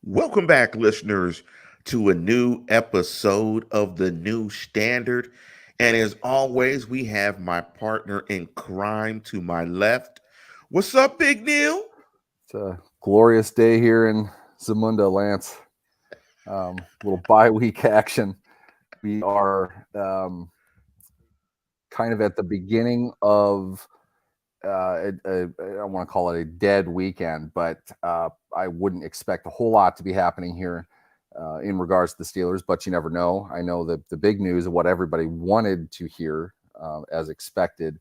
Welcome back, listeners, to a new episode of The New Standard. And as always, we have my partner in crime to my left. What's up, Big Neil? It's a glorious day here in Zamunda, Lance. Little bye-week action. We are kind of at the beginning of, I don't want to call it a dead weekend, but I wouldn't expect a whole lot to be happening here in regards to the Steelers, but you never know. I know that the big news of what everybody wanted to hear, as expected,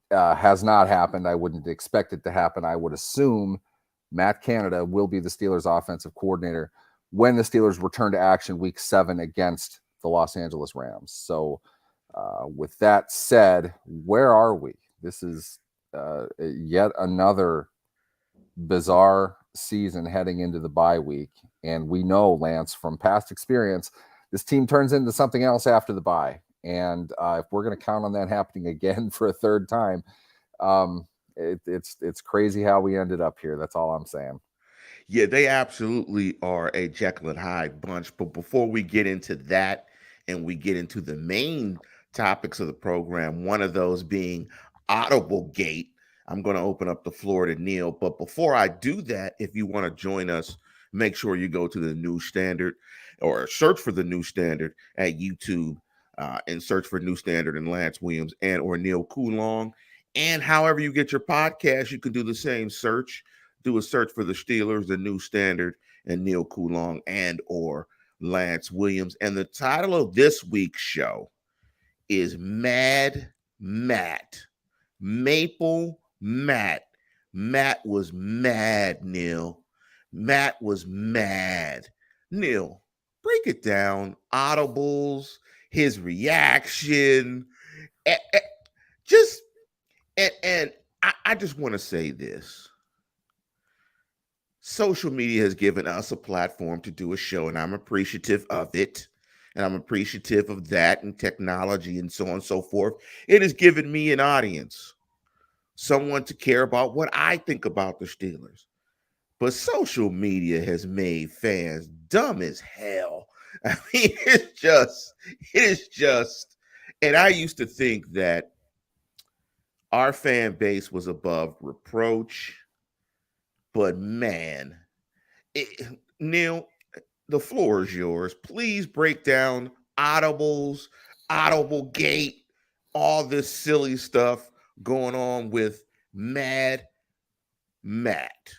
has not happened. I wouldn't expect it to happen. I would assume Matt Canada will be the Steelers' offensive coordinator when the Steelers return to action week 7 against the Los Angeles Rams. So, with that said, where are we? This is yet another bizarre season heading into the bye week. And we know, Lance, from past experience, this team turns into something else after the bye. And if we're going to count on that happening again for a third time, it's crazy how we ended up here. That's all I'm saying. Yeah, they absolutely are a Jekyll and Hyde bunch. But before we get into that and we get into the main topics of the program, one of those being AudibleGate, I'm going to open up the floor to Neil. But before I do that, if you want to join us, make sure you go to the New Standard or search for the New Standard at YouTube and search for New Standard and Lance Williams and or Neil Coulong. And however you get your podcast, you can do the same search. Do a search for the Steelers, the New Standard, and Neil Coulong and or Lance Williams. And the title of this week's show is Mad Matt. Maple Matt. Matt was mad, Neil. Matt was mad. Neil, break it down. Audibles, his reaction. eh, eh, just and I just want to say this. Social media has given us a platform to do a show, and I'm appreciative of it. And I'm appreciative of that and technology and so on and so forth. It has given me an audience, someone to care about what I think about the Steelers. But social media has made fans dumb as hell. I mean, it is just, and I used to think that our fan base was above reproach, but man, Neil, the floor is yours. Please break down audibles, audible gate, all this silly stuff going on with Mad Matt.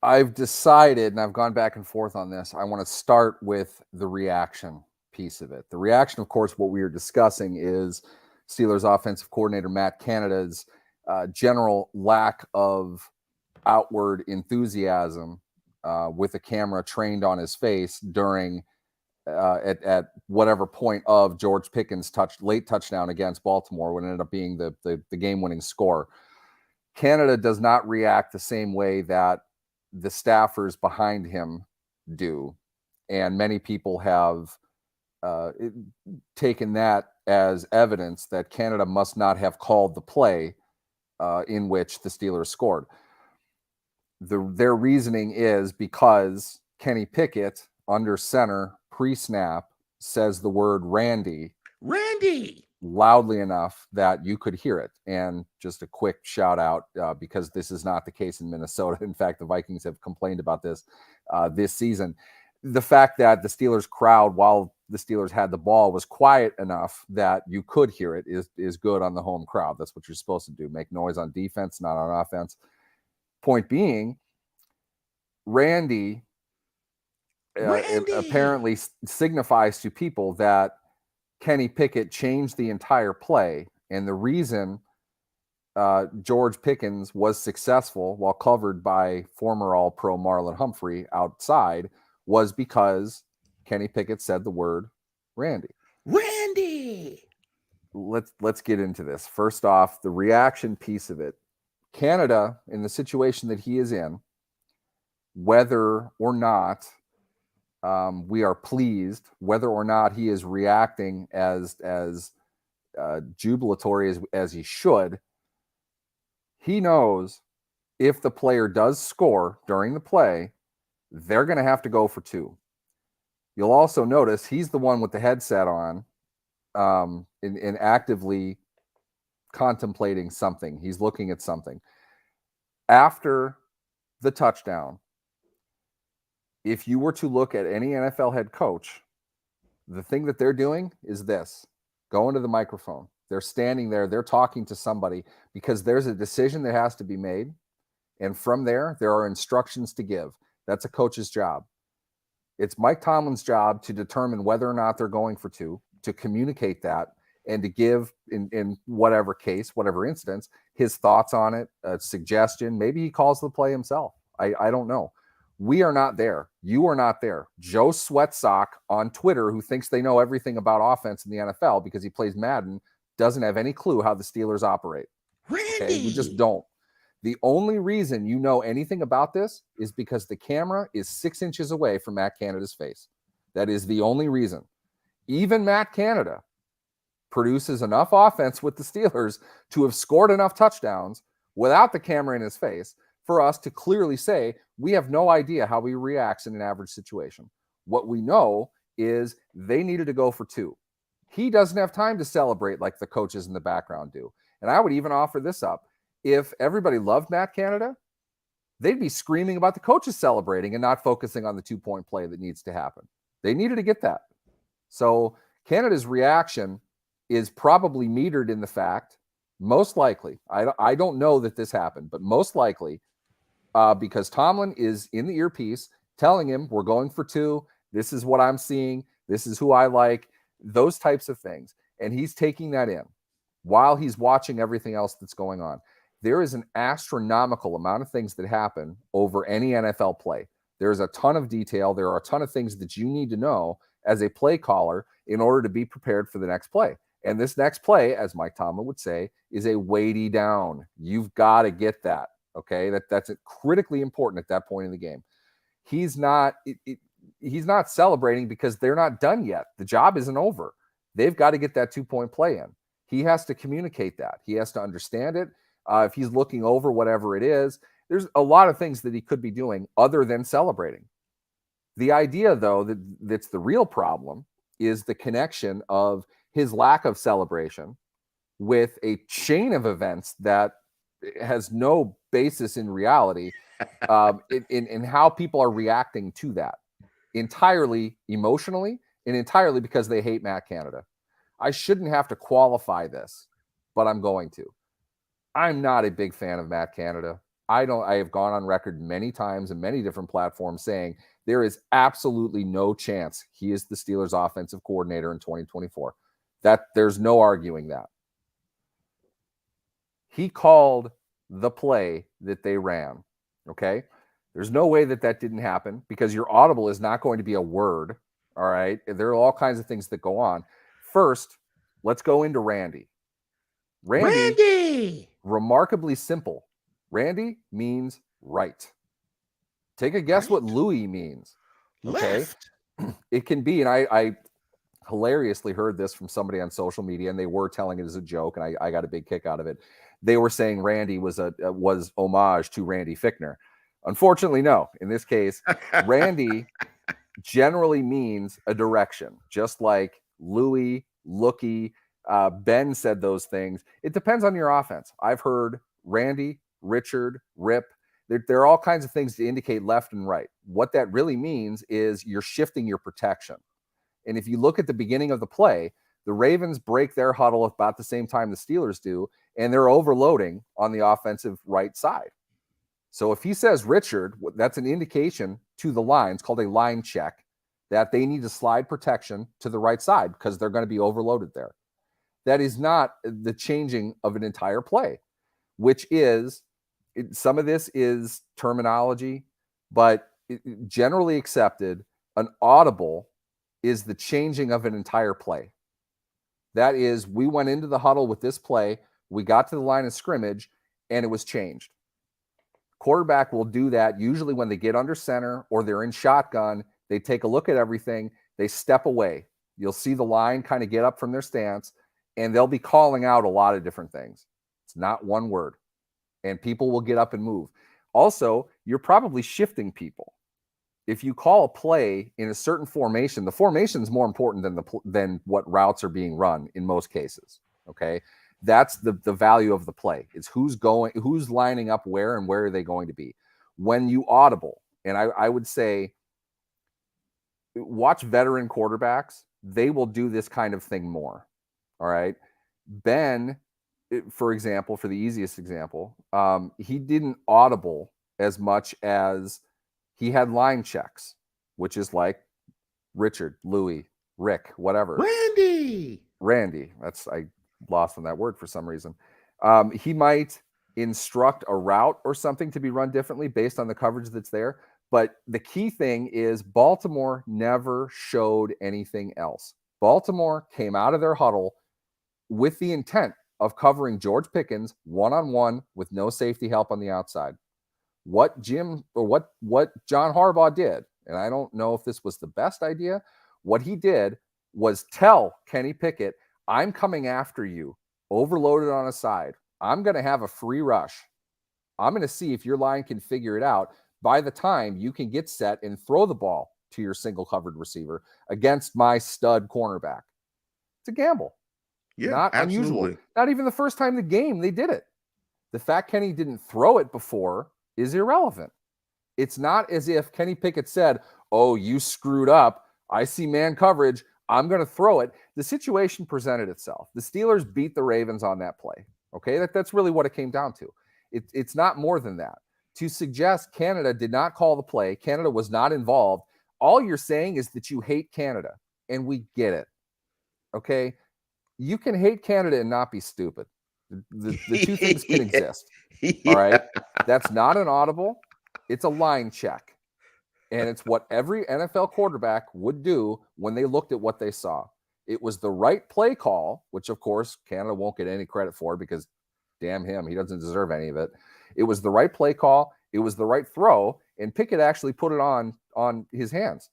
I've decided, and I've gone back and forth on this, I want to start with the reaction piece of it. The reaction, of course, what we are discussing is Steelers offensive coordinator Matt Canada's general lack of outward enthusiasm with a camera trained on his face during at whatever point of George Pickens' late touchdown against Baltimore, when it ended up being the game-winning score. Canada does not react the same way that the staffers behind him do, and many people have taken that as evidence that Canada must not have called the play in which the Steelers scored. Their reasoning is because Kenny Pickett, under center, pre-snap, says the word Randy loudly enough that you could hear it. And just a quick shout out, because this is not the case in Minnesota. In fact, the Vikings have complained about this this season. The fact that the Steelers crowd, while the Steelers had the ball, was quiet enough that you could hear it is good on the home crowd. That's what you're supposed to do. Make noise on defense, not on offense. Point being, Randy apparently signifies to people that Kenny Pickett changed the entire play. And the reason George Pickens was successful while covered by former All-Pro Marlon Humphrey outside was because Kenny Pickett said the word Randy. Let's get into this. First off, the reaction piece of it. Canada, in the situation that he is in, whether or not we are pleased, whether or not he is reacting as jubilatory as he should, he knows if the player does score during the play, They're going to have to go for 2. You'll also notice he's the one with the headset on, and actively contemplating something. He's looking at something. After the touchdown, if you were to look at any NFL head coach, the thing that they're doing is this: go into the microphone. They're standing there, they're talking to somebody, because there's a decision that has to be made. And from there are instructions to give. That's a coach's job. It's Mike Tomlin's job to determine whether or not they're going for 2, to communicate that, and to give, in whatever case, whatever instance, his thoughts on it, a suggestion. Maybe he calls the play himself. I don't know. We are not there. You are not there. Joe Sweatsock on Twitter, who thinks they know everything about offense in the NFL because he plays Madden, doesn't have any clue how the Steelers operate. Randy. Okay? We just don't. The only reason you know anything about this is because the camera is 6 inches away from Matt Canada's face. That is the only reason. Even Matt Canada produces enough offense with the Steelers to have scored enough touchdowns without the camera in his face for us to clearly say we have no idea how he reacts in an average situation. What we know is they needed to go for 2. He doesn't have time to celebrate like the coaches in the background do. And I would even offer this up. If everybody loved Matt Canada, they'd be screaming about the coaches celebrating and not focusing on the 2-point play that needs to happen. They needed to get that. So Canada's reaction is probably metered in the fact, most likely, I don't know that this happened, but most likely, because Tomlin is in the earpiece telling him, we're going for 2. This is what I'm seeing. This is who I like. Those types of things. And he's taking that in while he's watching everything else that's going on. There is an astronomical amount of things that happen over any NFL play. There's a ton of detail. There are a ton of things that you need to know as a play caller in order to be prepared for the next play. And this next play, as Mike Tomlin would say, is a weighty down. You've got to get that. Okay, that's critically important at that point in the game. He's not celebrating because they're not done yet. The job isn't over. They've got to get that 2-point play in. He has to communicate that. He has to understand it. If he's looking over whatever it is, there's a lot of things that he could be doing other than celebrating. The idea, though, that's the real problem is the connection of his lack of celebration with a chain of events that has no basis in reality, in how people are reacting to that, entirely emotionally and entirely because they hate Matt Canada. I shouldn't have to qualify this, but I'm going to. I'm not a big fan of Matt Canada. I have gone on record many times and many different platforms saying there is absolutely no chance he is the Steelers offensive coordinator in 2024. That there's no arguing that. He called the play that they ran. Okay. There's no way that didn't happen because your audible is not going to be a word. All right. There are all kinds of things that go on. First, let's go into Randy. Randy. Remarkably simple. Randy means right. Take a guess what Louis means. Okay. Left. It can be, and I hilariously heard this from somebody on social media, and they were telling it as a joke, and I got a big kick out of it. They were saying Randy was homage to Randy Fichtner. Unfortunately, no. In this case, Randy generally means a direction, just like Louis, Lookie, Ben said those things. It depends on your offense. I've heard Randy, Richard, Rip. There are all kinds of things to indicate left and right. What that really means is you're shifting your protection. And if you look at the beginning of the play, the Ravens break their huddle about the same time the Steelers do, and they're overloading on the offensive right side. So if he says Richard, that's an indication to the line. It's called a line check that they need to slide protection to the right side because they're going to be overloaded there. That is not the changing of an entire play, which is some of this is terminology, but generally accepted, an audible is the changing of an entire play. That is, we went into the huddle with this play, we got to the line of scrimmage, and it was changed. Quarterback will do that usually when they get under center or they're in shotgun. They take a look at everything, they step away. You'll see the line kind of get up from their stance, and they'll be calling out a lot of different things. It's not one word. And people will get up and move. Also, you're probably shifting people. if you call a play in a certain formation, the formation is more important than what routes are being run in most cases. Okay, that's the value of the play. It's who's lining up where, and where are they going to be. When you audible, and I would say, watch veteran quarterbacks. They will do this kind of thing more. All right, Ben, for example, for the easiest example, he didn't audible as much as he had line checks, which is like Richard, Louis, Rick, whatever. Randy. I lost on that word for some reason. He might instruct a route or something to be run differently based on the coverage that's there. But the key thing is Baltimore never showed anything else. Baltimore came out of their huddle with the intent of covering George Pickens one-on-one with no safety help on the outside. What John Harbaugh did, and I don't know if this was the best idea, what he did was tell Kenny Pickett, I'm coming after you, overloaded on a side. I'm going to have a free rush. I'm going to see if your line can figure it out by the time you can get set and throw the ball to your single covered receiver against my stud cornerback. It's a gamble. Yeah, not absolutely. Unusual. Not even the first time in the game they did it. The fact Kenny didn't throw it before is irrelevant. It's not as if Kenny Pickett said, oh, you screwed up. I see man coverage. I'm going to throw it. The situation presented itself. The Steelers beat the Ravens on that play. Okay, that's really what it came down to. It's not more than that. To suggest Canada did not call the play, Canada was not involved, all you're saying is that you hate Canada, and we get it. Okay? You can hate Canada and not be stupid. The two things can exist. All right? That's not an audible. It's a line check. And it's what every NFL quarterback would do when they looked at what they saw. It was the right play call, which, of course, Canada won't get any credit for because, damn him, he doesn't deserve any of it. It was the right play call. It was the right throw. And Pickett actually put it on his hands.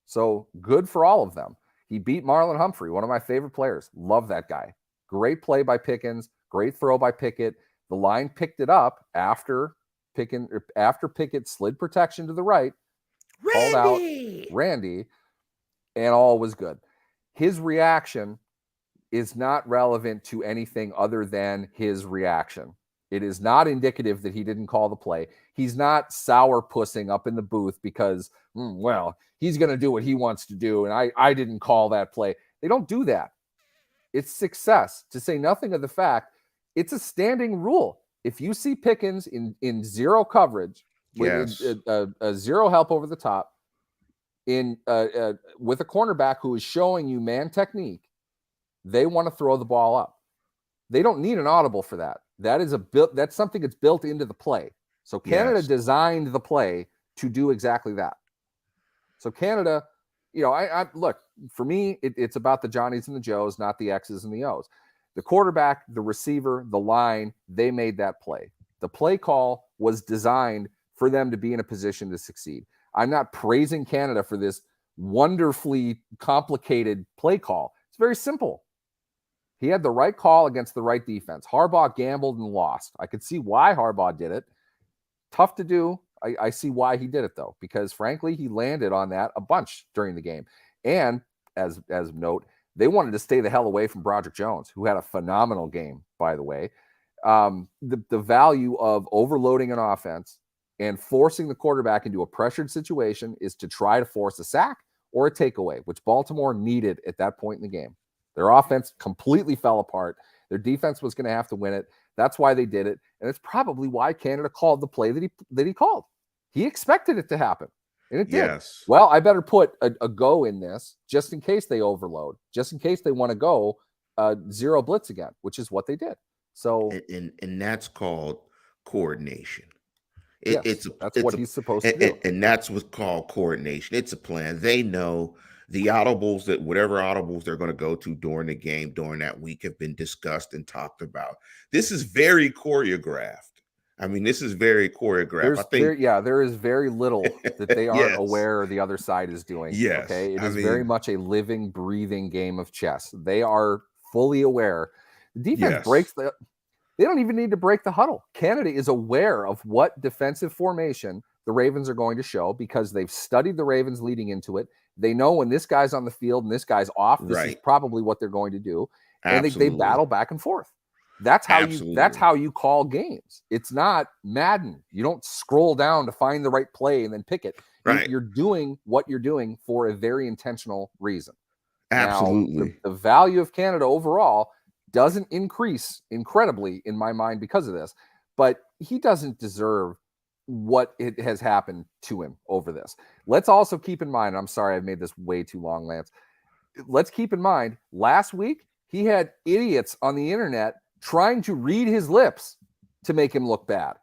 So good for all of them. He beat Marlon Humphrey, one of my favorite players. Love that guy. Great play by Pickens. Great throw by Pickett. The line picked it up after Pickett slid protection to the right. Called out Randy, and all was good. His reaction is not relevant to anything other than his reaction. It is not indicative that he didn't call the play. He's not sourpussing up in the booth because, well, he's going to do what he wants to do, and I didn't call that play. They don't do that. It's success, to say nothing of the fact it's a standing rule. If you see Pickens in zero coverage, yes, with a zero help over the top, with a cornerback who is showing you man technique, they want to throw the ball up. They don't need an audible for that. That's something that's built into the play. So Canada designed the play to do exactly that. So Canada, I look, for me, it's about the Johnnies and the Joes, not the X's and the O's. The quarterback, the receiver, the line, they made that play. The play call was designed for them to be in a position to succeed. I'm not praising Canada for this wonderfully complicated play call. It's very simple. He had the right call against the right defense. Harbaugh gambled and lost. I could see why Harbaugh did it. Tough to do. I see why he did it, though, because, frankly, he landed on that a bunch during the game. And, as note, they wanted to stay the hell away from Broderick Jones, who had a phenomenal game, by the way. The value of overloading an offense and forcing the quarterback into a pressured situation is to try to force a sack or a takeaway, which Baltimore needed at that point in the game. Their offense completely fell apart. Their defense was going to have to win it. That's why they did it. And it's probably why Canada called the play that he called. He expected it to happen. And it did. Yes. Well, I better put a go in this just in case they overload, just in case they want to go zero blitz again, which is what they did. So and that's called coordination. That's what he's supposed to do. And that's what's called coordination. It's a plan. They know the audibles, that whatever audibles they're going to go to during the game, during that week, have been discussed and talked about. This is very choreographed. I mean, this is very choreographed. There is very little that they aren't aware the other side is doing. Yes. Okay. It is very much a living, breathing game of chess. They are fully aware. The defense they don't even need to break the huddle. Canada is aware of what defensive formation the Ravens are going to show because they've studied the Ravens leading into it. They know when this guy's on the field and this guy's off, this is Right. probably what they're going to do. And they Absolutely. battle back and forth. That's how you call games. It's not Madden. You don't scroll down to find the right play and then pick it. Right. You're doing what you're doing for a very intentional reason. Absolutely. Now, the value of Canada overall doesn't increase incredibly in my mind because of this, but he doesn't deserve what it has happened to him over this. Let's also keep in mind, I'm sorry I've made this way too long, Lance. Let's keep in mind, last week, he had idiots on the internet trying to read his lips to make him look bad.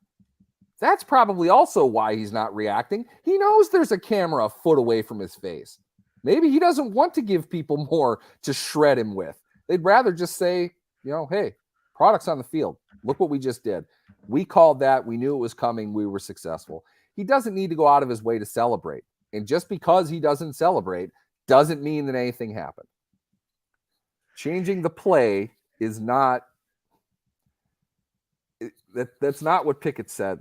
That's probably also why he's not reacting. He knows there's a camera a foot away from his face. Maybe he doesn't want to give people more to shred him with. They'd rather just say, hey, product's on the field. Look what we just did. We called that. We knew it was coming. We were successful. He doesn't need to go out of his way to celebrate. And just because he doesn't celebrate doesn't mean that anything happened. Changing the play is not that's not what Pickett said.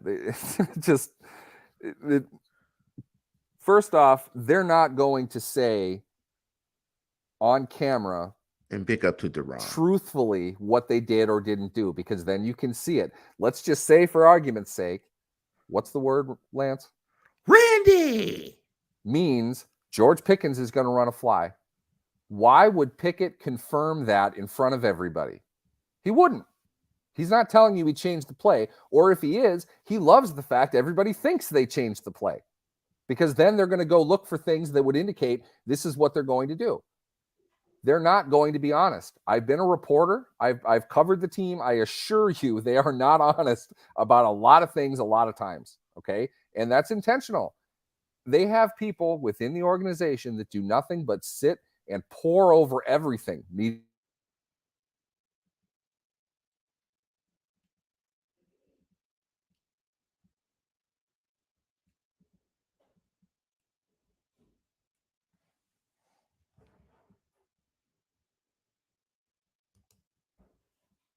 First off, they're not going to say on camera and pick up to Duran truthfully what they did or didn't do, because then you can see it. Let's just say, for argument's sake, what's the word, Lance? Randy means George Pickens is going to run a fly. Why would Pickett confirm that in front of everybody? He wouldn't. He's not telling you he changed the play, or if he is, he loves the fact everybody thinks they changed the play, because then they're going to go look for things that would indicate this is what they're going to do. They're not going to be honest. I've been a reporter. I've covered the team. I assure you they are not honest about a lot of things a lot of times, okay? And that's intentional. They have people within the organization that do nothing but sit and pore over everything.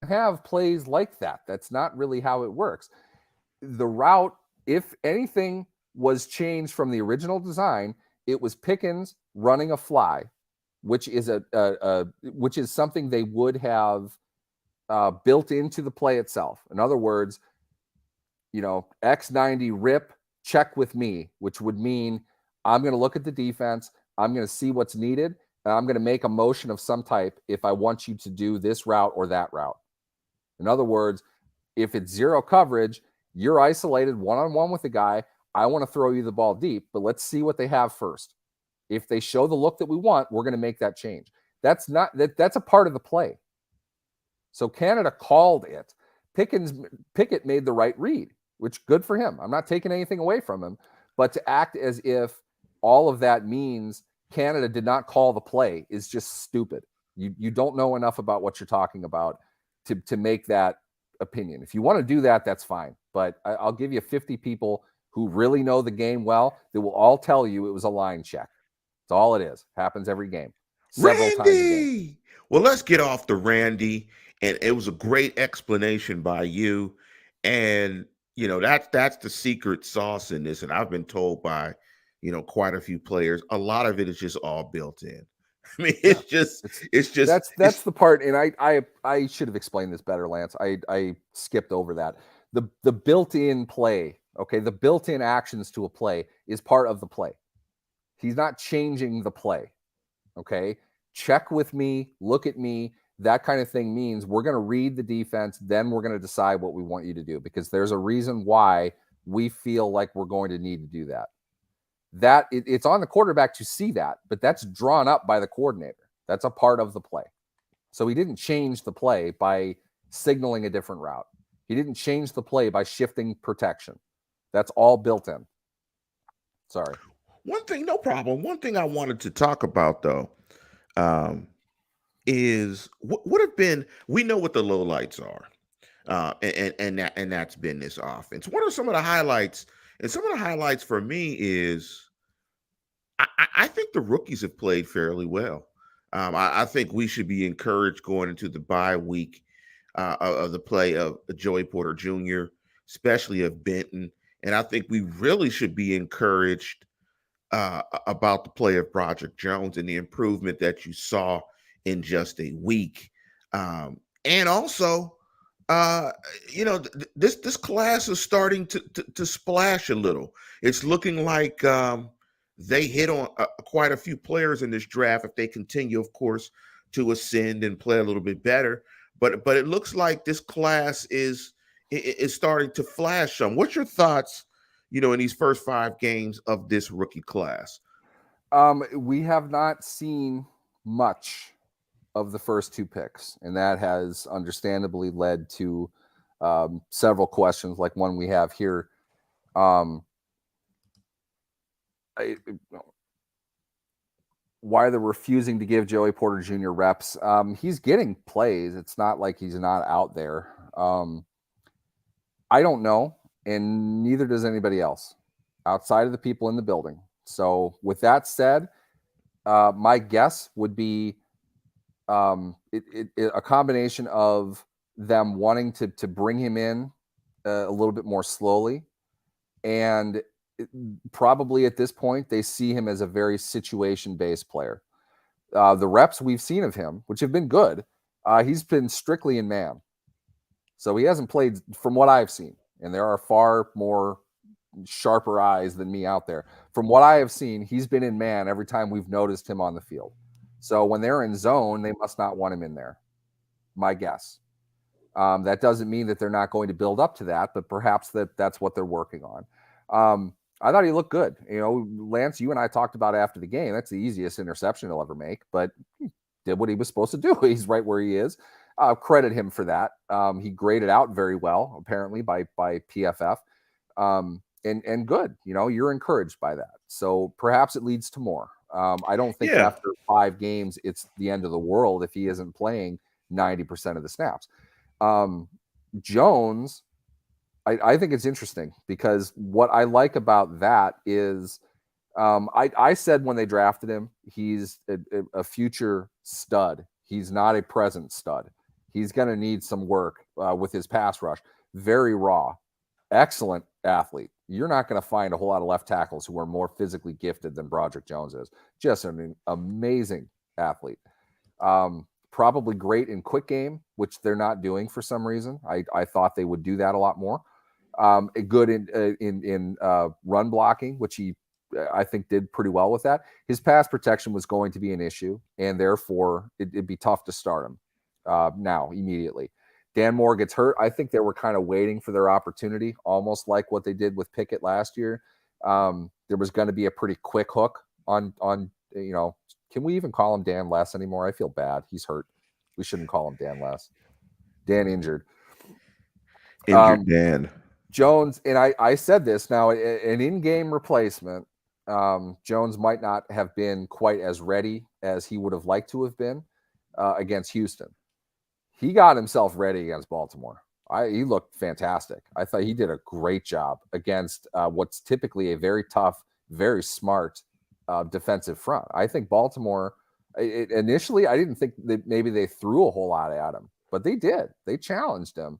Have plays like that. That's not really how it works. The route, if anything, was changed from the original design. It was Pickens running a fly, which is which is something they would have built into the play itself. In other words, X90 rip, check with me, which would mean I'm going to look at the defense, I'm going to see what's needed, and I'm going to make a motion of some type if I want you to do this route or that route. In other words, if it's zero coverage, you're isolated one-on-one with the guy. I want to throw you the ball deep, but let's see what they have first. If they show the look that we want, we're going to make that change. That's a part of the play. So Canada called it. Pickett made the right read, which good for him. I'm not taking anything away from him, but to act as if all of that means Canada did not call the play is just stupid. You don't know enough about what you're talking about to make that opinion. If you want to do that, that's fine. But I'll give you 50 people who really know the game well that will all tell you it was a line check. That's all it is. Happens every game. Several times a game. Well, let's get off the Randy. And it was a great explanation by you. And, that's the secret sauce in this. And I've been told by, quite a few players, a lot of it is just all built in. I mean, it's just that's the part. And I should have explained this better, Lance. I skipped over that. The built-in play, okay, the built-in actions to a play is part of the play. He's not changing the play. Okay. Check with me, look at me. That kind of thing means we're going to read the defense, then we're going to decide what we want you to do, because there's a reason why we feel like we're going to need to do that. It's on the quarterback to see that, but that's drawn up by the coordinator. That's a part of the play. So he didn't change the play by signaling a different route. He didn't change the play by shifting protection. That's all built in. Sorry. No problem. One thing I wanted to talk about, though, is what would have been. We know what the lowlights are, and that's been this offense. What are some of the highlights? And some of the highlights for me is I think the rookies have played fairly well. I think we should be encouraged going into the bye week of the play of Joey Porter Jr., especially of Benton And I think we really should be encouraged about the play of Broderick Jones and the improvement that you saw in just a week. And also, uh, this class is starting to splash a little. It's looking like they hit on quite a few players in this draft if they continue, of course, to ascend and play a little bit better. But it looks like this class is starting to flash some. What's your thoughts? In these first 5 games of this rookie class. We have not seen much of the first 2 picks, and that has understandably led to several questions, like one we have here. Why they're refusing to give Joey Porter Jr. reps? He's getting plays. It's not like he's not out there. I don't know, and neither does anybody else outside of the people in the building. So with that said, my guess would be a combination of them wanting to bring him in a little bit more slowly, and probably at this point they see him as a very situation-based player. The reps we've seen of him, which have been good, he's been strictly in man. So he hasn't played, from what I've seen, and there are far more sharper eyes than me out there. From what I have seen, he's been in man every time we've noticed him on the field. So when they're in zone, they must not want him in there. My guess. That doesn't mean that they're not going to build up to that, but perhaps that's what they're working on. I thought he looked good. Lance, you and I talked about after the game. That's the easiest interception he'll ever make, but he did what he was supposed to do. He's right where he is. Credit him for that. He graded out very well, apparently, by PFF. And good. You're encouraged by that. So perhaps it leads to more. I don't think after 5 games, it's the end of the world if he isn't playing 90% of the snaps. Jones, I think it's interesting because what I like about that is I said when they drafted him, he's a future stud. He's not a present stud. He's going to need some work with his pass rush. Very raw. Excellent athlete. You're not going to find a whole lot of left tackles who are more physically gifted than Broderick Jones is. Just an amazing athlete. Probably great in quick game, which they're not doing for some reason. I thought they would do that a lot more. Good in run blocking, which he I think did pretty well with that. His pass protection was going to be an issue, and therefore it'd be tough to start him now immediately. Dan Moore gets hurt. I think they were kind of waiting for their opportunity, almost like what they did with Pickett last year. There was going to be a pretty quick hook on can we even call him Dan Less anymore? I feel bad. He's hurt. We shouldn't call him Dan Less. Dan injured. Injured Dan. Jones, and I said this now, an in-game replacement, Jones might not have been quite as ready as he would have liked to have been against Houston. He got himself ready against Baltimore. He looked fantastic. I thought he did a great job against what's typically a very tough, very smart defensive front. I think Baltimore, initially, I didn't think that maybe they threw a whole lot at him, but they did. They challenged him.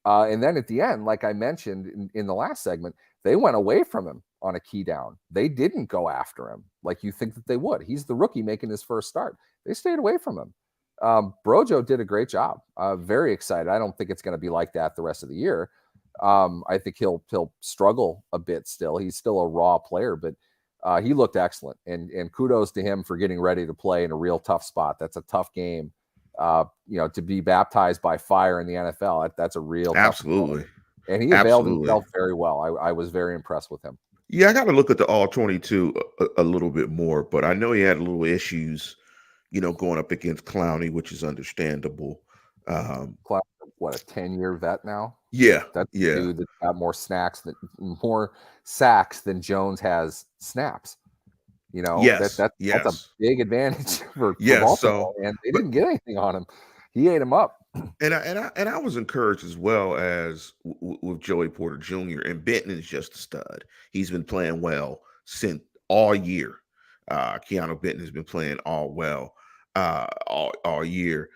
And then at the end, like I mentioned in the last segment, they went away from him on a key down. They didn't go after him like you think that they would. He's the rookie making his first start. They stayed away from him. Brojo did a great job. Very excited. I don't think it's going to be like that the rest of the year. I think he'll struggle a bit still. He's still a raw player, but he looked excellent. And kudos to him for getting ready to play in a real tough spot. That's a tough game. To be baptized by fire in the NFL, that's a real absolutely. And he availed himself very well. I was very impressed with him. Yeah, I got to look at the all 22 a little bit more, but I know he had little issues, going up against Clowney, which is understandable. What, a 10-year vet now? Yeah, that's a dude that got more sacks than Jones has snaps. That's a big advantage for Baltimore, and they didn't get anything on him. He ate him up. And I was encouraged as well as with Joey Porter Jr. and Benton is just a stud. He's been playing well since all year. Keanu Benton has been playing all year.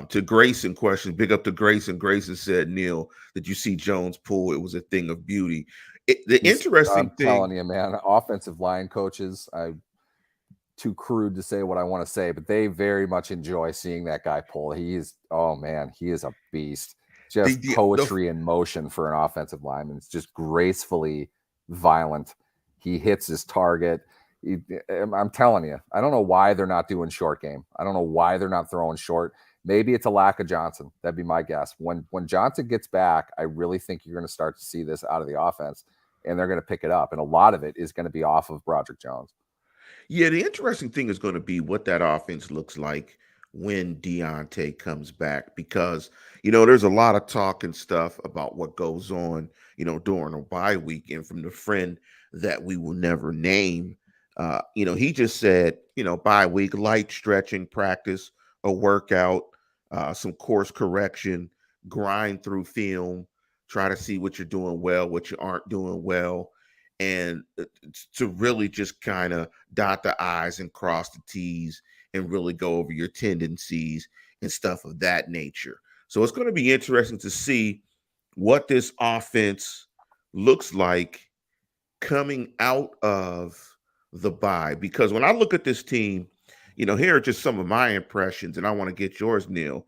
To Grayson question, big up to Grayson. Grayson said, Neil, did you see Jones pull? It was a thing of beauty. The interesting I'm thing, telling you, man, offensive line coaches, too crude to say what I want to say, but they very much enjoy seeing that guy pull. Oh man, he is a beast. Just the poetry in motion for an offensive lineman. It's just gracefully violent. He hits his target. I'm telling you, I don't know why they're not doing short game. I don't know why they're not throwing short. Maybe it's a lack of Johnson. That'd be my guess. When Johnson gets back, I really think you're going to start to see this out of the offense, and they're going to pick it up. And a lot of it is going to be off of Broderick Jones. Yeah, the interesting thing is going to be what that offense looks like when Deontay comes back, because there's a lot of talk and stuff about what goes on during a bye week. And from the friend that we will never name, he just said bye week, light stretching practice, a workout, some course correction, grind through film, try to see what you're doing well, what you aren't doing well, and to really just kind of dot the I's and cross the T's and really go over your tendencies and stuff of that nature. So it's going to be interesting to see what this offense looks like coming out of the bye. Because when I look at this team, here are just some of my impressions, and I want to get yours, Neil.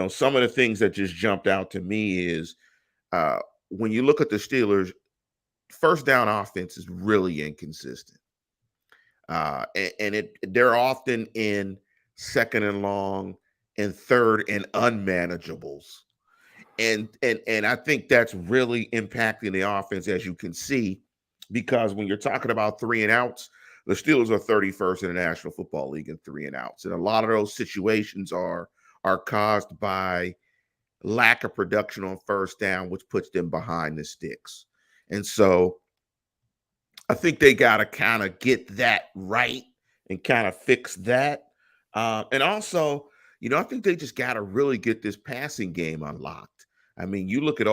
Some of the things that just jumped out to me is uh, when you look at the Steelers, first down offense is really inconsistent. And they're often in second and long and third and unmanageables. And I think that's really impacting the offense, as you can see, because when you're talking about three and outs, the Steelers are 31st in the National Football League in three and outs. And a lot of those situations are caused by lack of production on first down, which puts them behind the sticks. And so I think they got to kind of get that right and kind of fix that. And also, I think they just got to really get this passing game unlocked. I mean, you look at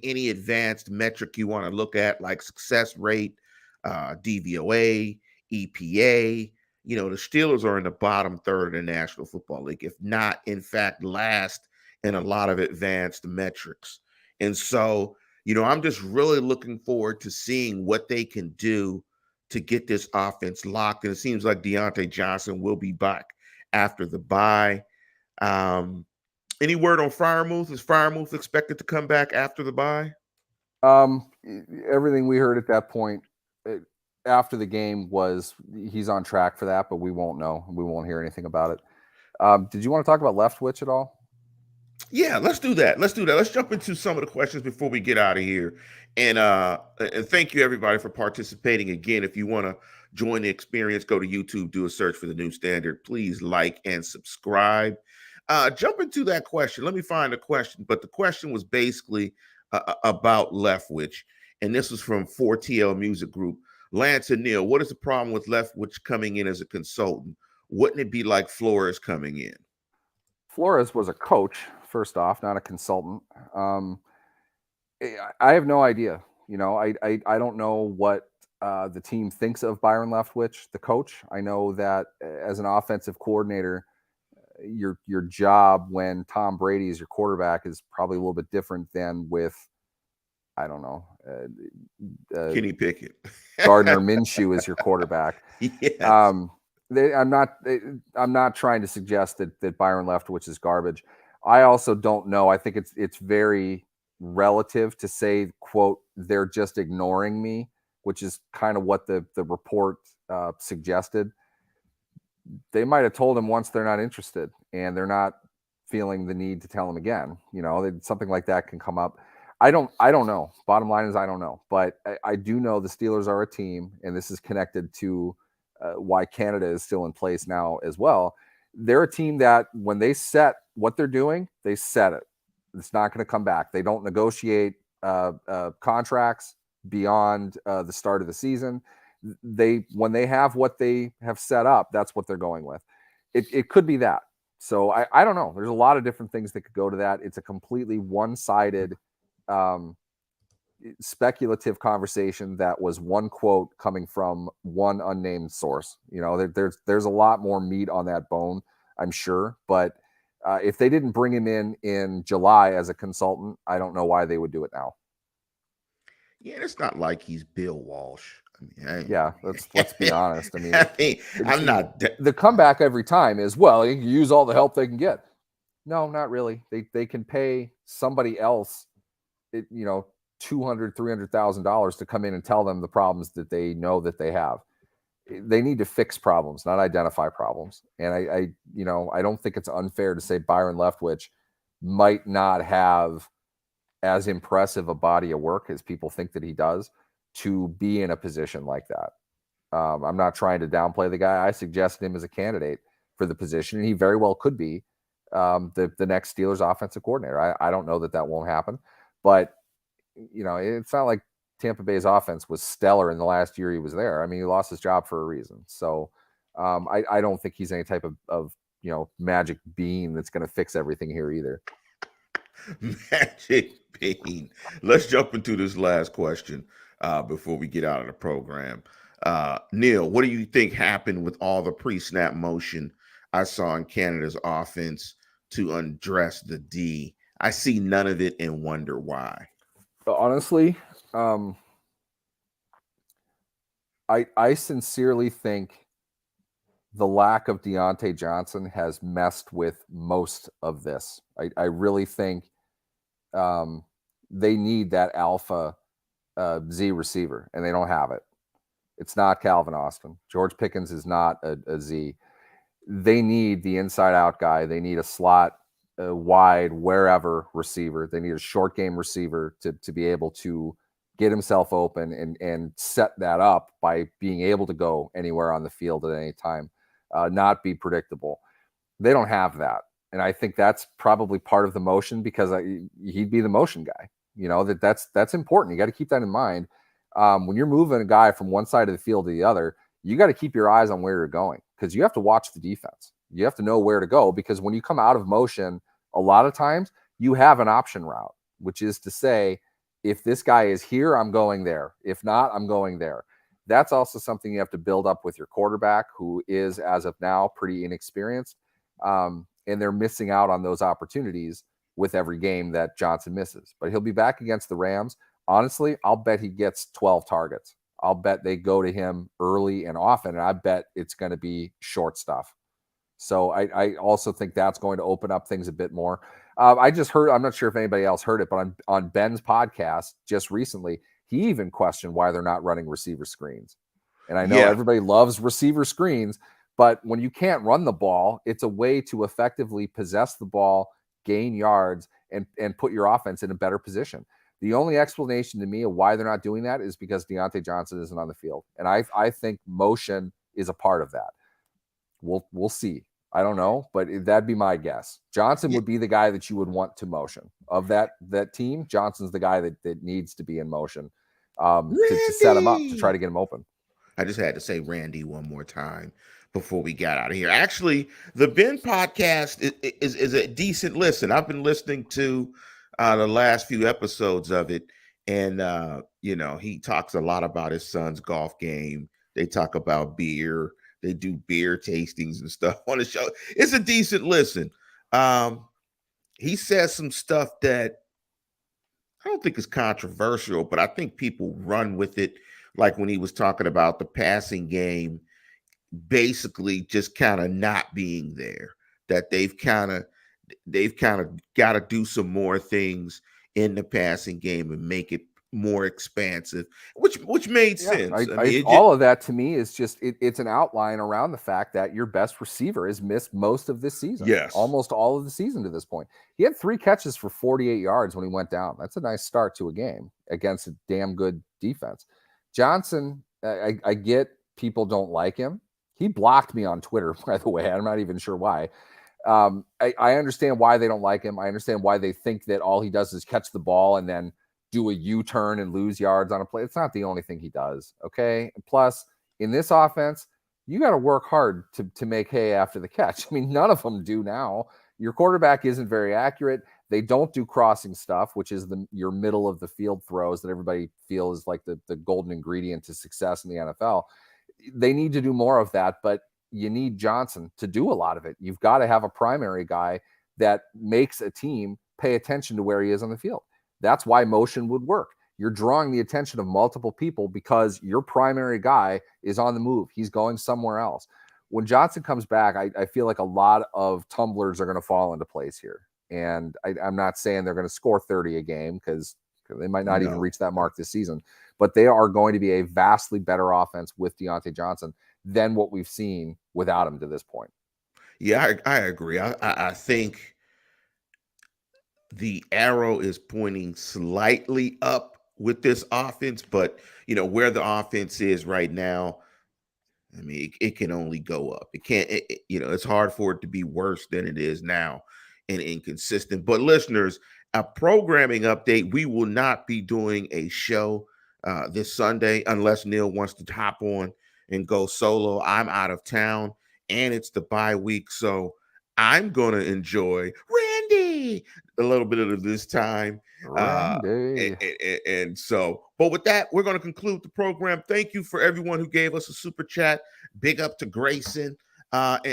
any advanced metric you want to look at, like success rate, DVOA, EPA. The Steelers are in the bottom third in the National Football League, if not, in fact, last in a lot of advanced metrics. And so, I'm just really looking forward to seeing what they can do to get this offense locked. And it seems like Deontay Johnson will be back after the bye. Um, any word on Freiermuth? Is Freiermuth expected to come back after the bye? Everything we heard at that point after the game was he's on track for that, but we won't know. We won't hear anything about it. Did you want to talk about Leftwich at all? Yeah, let's do that. Let's jump into some of the questions before we get out of here. And thank you everybody for participating. Again, if you want to join the experience, go to YouTube, do a search for the New Standard. Please like and subscribe. Jump into that question. Let me find the question. But the question was basically about Leftwich. And this was from 4TL Music Group. Lance and Neil, what is the problem with Leftwich coming in as a consultant? Wouldn't it be like Flores coming in? Flores was a coach, first off, not a consultant. I have no idea. I don't know what the team thinks of Byron Leftwich, the coach. I know that as an offensive coordinator, your job when Tom Brady is your quarterback is probably a little bit different than with, I don't know, Kenny Pickett. Gardner Minshew is your quarterback. Yes. I'm not trying to suggest that Byron Leftwich is garbage. I also don't know. I think it's very relative to say, quote, they're just ignoring me, which is kind of what the report suggested. They might have told him once they're not interested and they're not feeling the need to tell him again. Something like that can come up. I don't know. Bottom line is I don't know, but I do know the Steelers are a team, and this is connected to why Canada is still in place now as well. They're a team that when they set what they're doing, they set it. It's not going to come back. They don't negotiate contracts beyond the start of the season. When they have what they have set up, that's what they're going with. It could be that. So I don't know. There's a lot of different things that could go to that. It's a completely one-sided speculative conversation that was one quote coming from one unnamed source. There's a lot more meat on that bone, I'm sure. But if they didn't bring him in July as a consultant, I don't know why they would do it now. Yeah, it's not like he's Bill Walsh. Yeah, let's be honest. I mean, I mean, I'm not. the comeback every time is, well, you can use all the help they can get. No, not really. They can pay somebody else, $200,000-$300,000 to come in and tell them the problems that they know that they have. They need to fix problems, not identify problems. And I don't think it's unfair to say Byron Leftwich might not have as impressive a body of work as people think that he does to be in a position like that. I'm not trying to downplay the guy. I suggested him as a candidate for the position, and he very well could be the next Steelers offensive coordinator. I don't know that won't happen, but it's not like Tampa Bay's offense was stellar in the last year he was there. I mean, he lost his job for a reason. So I don't think he's any type of magic bean that's going to fix everything here either. Magic bean. Let's jump into this last question before we get out of the program. Neil, what do you think happened with all the pre-snap motion I saw in Canada's offense to undress the D? I see none of it and wonder why. Honestly, I sincerely think the lack of Deontay Johnson has messed with most of this. I really think they need that alpha Z receiver, and they don't have it. It's not Calvin Austin. George Pickens is not a Z. They need the inside out guy. They need a slot, wide, wherever receiver. They need a short game receiver to be able to get himself open and set that up by being able to go anywhere on the field at any time, not be predictable. They don't have that. And I think that's probably part of the motion, because he'd be the motion guy. That's important. You got to keep that in mind. When you're moving a guy from one side of the field to the other, you got to keep your eyes on where you're going, because you have to watch the defense. You have to know where to go, because when you come out of motion, a lot of times you have an option route, which is to say, if this guy is here, I'm going there. If not, I'm going there. That's also something you have to build up with your quarterback, who is, as of now, pretty inexperienced. And they're missing out on those opportunities with every game that Johnson misses. But he'll be back against the Rams. Honestly, I'll bet he gets 12 targets. I'll bet they go to him early and often, and I bet it's going to be short stuff. So I also think that's going to open up things a bit more. I just heard, I'm not sure if anybody else heard it, but on Ben's podcast just recently, he even questioned why they're not running receiver screens. And I know everybody loves receiver screens, but when you can't run the ball, it's a way to effectively possess the ball, gain yards, and put your offense in a better position. The only explanation to me of why they're not doing that is because Deontay Johnson isn't on the field. And I think motion is a part of that. We'll see. I don't know, but that'd be my guess. Johnson would be the guy that you would want to motion. Of that team, Johnson's the guy that needs to be in motion to set him up, to try to get him open. I just had to say Randy one more time before we got out of here. Actually, the Ben podcast is a decent listen. I've been listening to the last few episodes of it, and he talks a lot about his son's golf game. They talk about beer. They do beer tastings and stuff on the show. It's a decent listen. He says some stuff that I don't think is controversial, but I think people run with it. Like when he was talking about the passing game, basically just kind of not being there. That they've kind of got to do some more things in the passing game and make it more expansive, which made sense. All of that to me is just it's an outline around the fact that your best receiver has missed most of this season. Yes, almost all of the season to this point. He had 3 catches for 48 yards when he went down. That's a nice start to a game against a damn good defense. Johnson, I get people don't like him. He blocked me on Twitter, by the way. I'm not even sure why. I understand why they don't like him. I understand why they think that all he does is catch the ball and then do a U-turn and lose yards on a play. It's not the only thing he does, okay? Plus, in this offense, you got to work hard to make hay after the catch. I mean, none of them do now. Your quarterback isn't very accurate. They don't do crossing stuff, which is your middle of the field throws that everybody feels is like the golden ingredient to success in the NFL. They need to do more of that, but you need Johnson to do a lot of it. You've got to have a primary guy that makes a team pay attention to where he is on the field. That's why motion would work. you're drawing the attention of multiple people because your primary guy is on the move. He's going somewhere else. When Johnson comes back, I feel like a lot of tumblers are going to fall into place here. And I'm not saying they're going to score 30 a game because they might not even reach that mark this season, but they are going to be a vastly better offense with Deontay Johnson than what we've seen without him to this point. Yeah, I agree. I think the arrow is pointing slightly up with this offense, but where the offense is right now, I mean, it can only go up. It can't, it's hard for it to be worse than it is now and inconsistent. But listeners, a programming update, we will not be doing a show this Sunday unless Neil wants to hop on and go solo. I'm out of town and it's the bye week. So I'm going to enjoy Randy a little bit of this time. Randy. And so, but with that, we're going to conclude the program. Thank you for everyone who gave us a super chat. Big up to Grayson and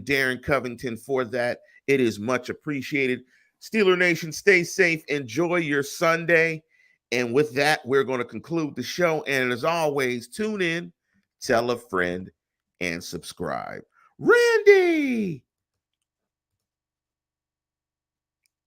Darren Covington for that. It is much appreciated. Steeler Nation, stay safe. Enjoy your Sunday. And with that, we're going to conclude the show. And as always, tune in, tell a friend, and subscribe. Randy!